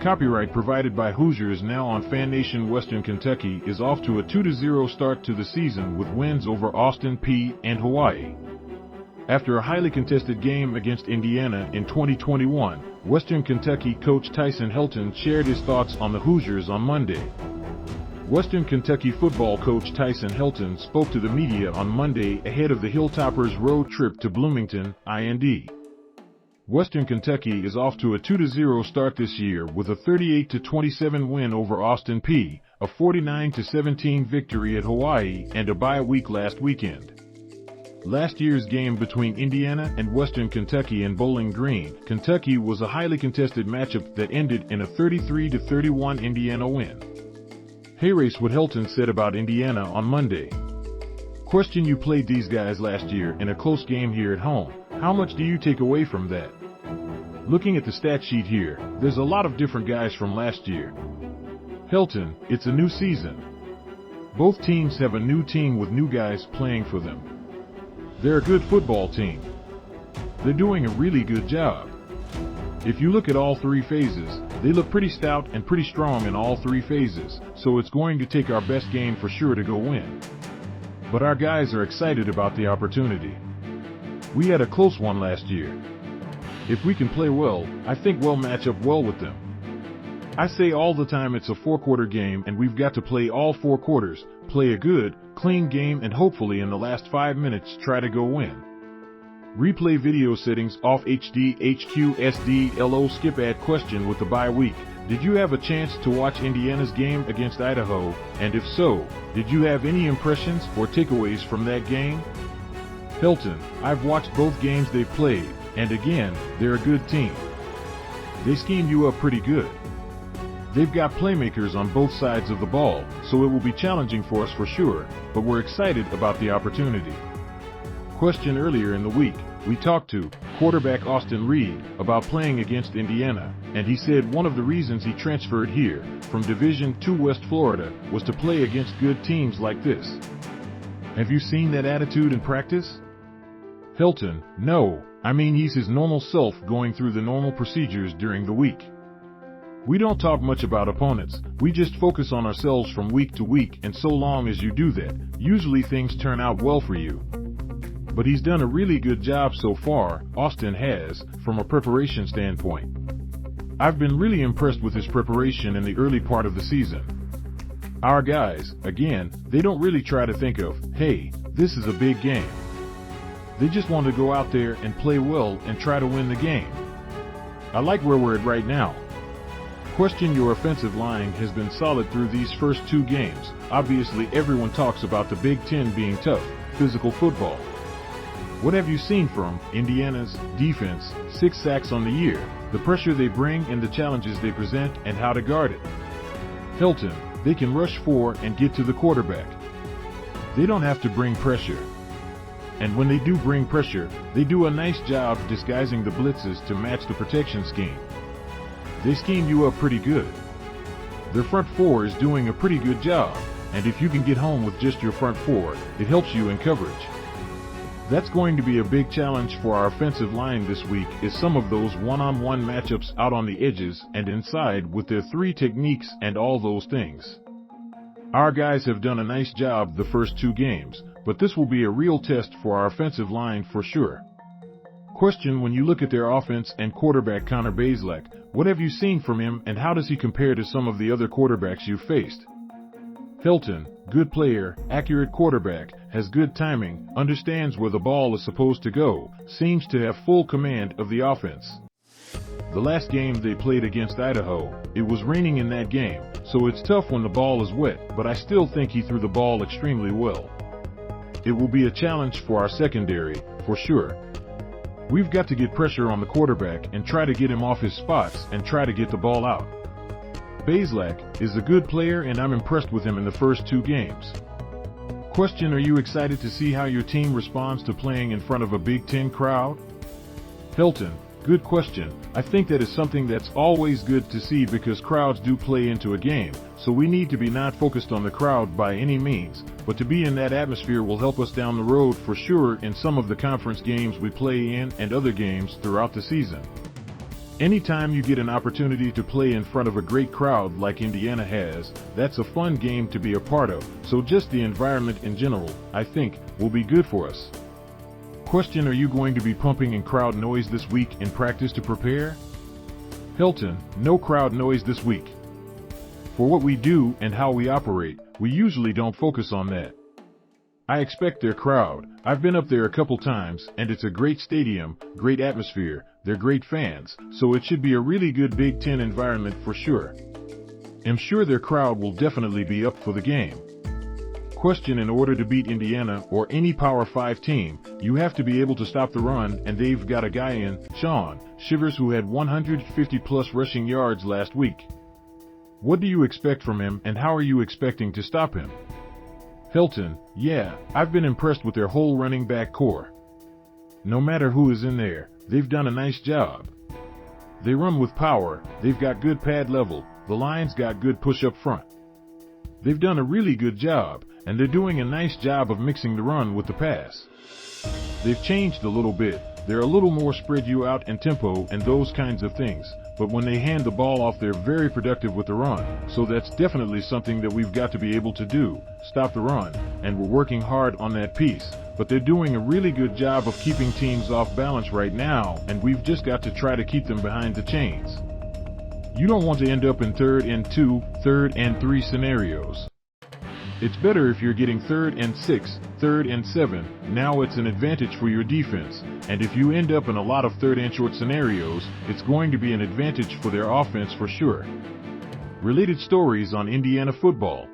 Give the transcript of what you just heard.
Copyright provided by Hoosiers Now on FanNation Western Kentucky is off to a 2-0 start to the season with wins over Austin Peay and Hawaii. After a highly contested game against Indiana in 2021, Western Kentucky coach Tyson Helton shared his thoughts on the Hoosiers on Monday. Western Kentucky football coach Tyson Helton spoke to the media on Monday ahead of the Hilltoppers road trip to Bloomington, IND. Western Kentucky is off to a 2-0 start this year with a 38-27 win over Austin Peay, a 49-17 victory at Hawaii, and a bye week last weekend. Last year's game between Indiana and Western Kentucky in Bowling Green, Kentucky was a highly contested matchup that ended in a 33-31 Indiana win. Here's what Helton said about Indiana on Monday. Question: you played these guys last year in a close game here at home. How much do you take away from that? Looking at the stat sheet here, there's a lot of different guys from last year. Helton: it's a new season. Both teams have a new team with new guys playing for them. They're a good football team. They're doing a really good job. If you look at all three phases, they look pretty stout and pretty strong in all three phases, so it's going to take our best game for sure to go win. But our guys are excited about the opportunity. We had a close one last year. If we can play well, I think we'll match up well with them. I say all the time it's a four-quarter game and we've got to play all four quarters, play a good, clean game, and hopefully in the last 5 minutes try to go win. Replay video settings off HD HQ LO skip ad question with the bye week. Did you have a chance to watch Indiana's game against Idaho, and if so, did you have any impressions or takeaways from that game? Helton: I've watched both games they've played, and again, they're a good team. They scheme you up pretty good. They've got playmakers on both sides of the ball, so it will be challenging for us for sure, but we're excited about the opportunity. Question: earlier in the week, we talked to quarterback Austin Reed about playing against Indiana, and he said one of the reasons he transferred here from Division II West Florida was to play against good teams like this. Have you seen that attitude in practice? Helton: no, I mean he's his normal self going through the normal procedures during the week. We don't talk much about opponents, we just focus on ourselves from week to week, and so long as you do that, usually things turn out well for you. But he's done a really good job so far, Austin has, from a preparation standpoint. I've been really impressed with his preparation in the early part of the season. Our guys, again, they don't really try to think of, hey, this is a big game. They just want to go out there and play well and try to win the game. I like where we're at right now. Question: your offensive line has been solid through these first two games. Obviously everyone talks about the Big Ten being tough, physical football. What have you seen from Indiana's defense? 6 sacks on the year, the pressure they bring and the challenges they present, and how to guard it. Helton: they can rush for and get to the quarterback. They don't have to bring pressure. And when they do bring pressure, they do a nice job disguising the blitzes to match the protection scheme. They scheme you up pretty good. Their front four is doing a pretty good job, and if you can get home with just your front four, it helps you in coverage. That's going to be a big challenge for our offensive line this week, is some of those one-on-one matchups out on the edges and inside with their three techniques and all those things. Our guys have done a nice job the first two games, but this will be a real test for our offensive line for sure. Question: when you look at their offense and quarterback Connor Bazelak, what have you seen from him and how does he compare to some of the other quarterbacks you've faced? Helton: good player, accurate quarterback, has good timing, understands where the ball is supposed to go, seems to have full command of the offense. The last game they played against Idaho, it was raining in that game, so it's tough when the ball is wet, but I still think he threw the ball extremely well. It will be a challenge for our secondary, for sure. We've got to get pressure on the quarterback and try to get him off his spots and try to get the ball out. Bazelak is a good player and I'm impressed with him in the first two games. Question: are you excited to see how your team responds to playing in front of a Big Ten crowd? Helton: good question. I think that is something that's always good to see because crowds do play into a game, so we need to be not focused on the crowd by any means, but to be in that atmosphere will help us down the road for sure in some of the conference games we play in and other games throughout the season. Anytime you get an opportunity to play in front of a great crowd like Indiana has, that's a fun game to be a part of, so just the environment in general, I think, will be good for us. Question: are you going to be pumping in crowd noise this week in practice to prepare? Helton: no crowd noise this week. For what we do and how we operate, we usually don't focus on that. I expect their crowd. I've been up there a couple times, and it's a great stadium, great atmosphere, they're great fans, so it should be a really good Big Ten environment for sure. I'm sure their crowd will definitely be up for the game. Question: in order to beat Indiana or any Power 5 team, you have to be able to stop the run, and they've got a guy in Sean Shivers who had 150+ rushing yards last week. What do you expect from him, and how are you expecting to stop him? Helton: yeah, I've been impressed with their whole running back core. No matter who is in there, they've done a nice job. They run with power, they've got good pad level, the line's got good push up front. They've done a really good job, and they're doing a nice job of mixing the run with the pass. They've changed a little bit, they're a little more spread you out and tempo and those kinds of things, but when they hand the ball off they're very productive with the run, so that's definitely something that we've got to be able to do, stop the run, and we're working hard on that piece, but they're doing a really good job of keeping teams off balance right now, and we've just got to try to keep them behind the chains. You don't want to end up in 3rd and 2, 3rd and 3 scenarios. It's better if you're getting 3rd and 6, 3rd and 7, now it's an advantage for your defense, and if you end up in a lot of 3rd and short scenarios, it's going to be an advantage for their offense for sure. Related stories on Indiana football.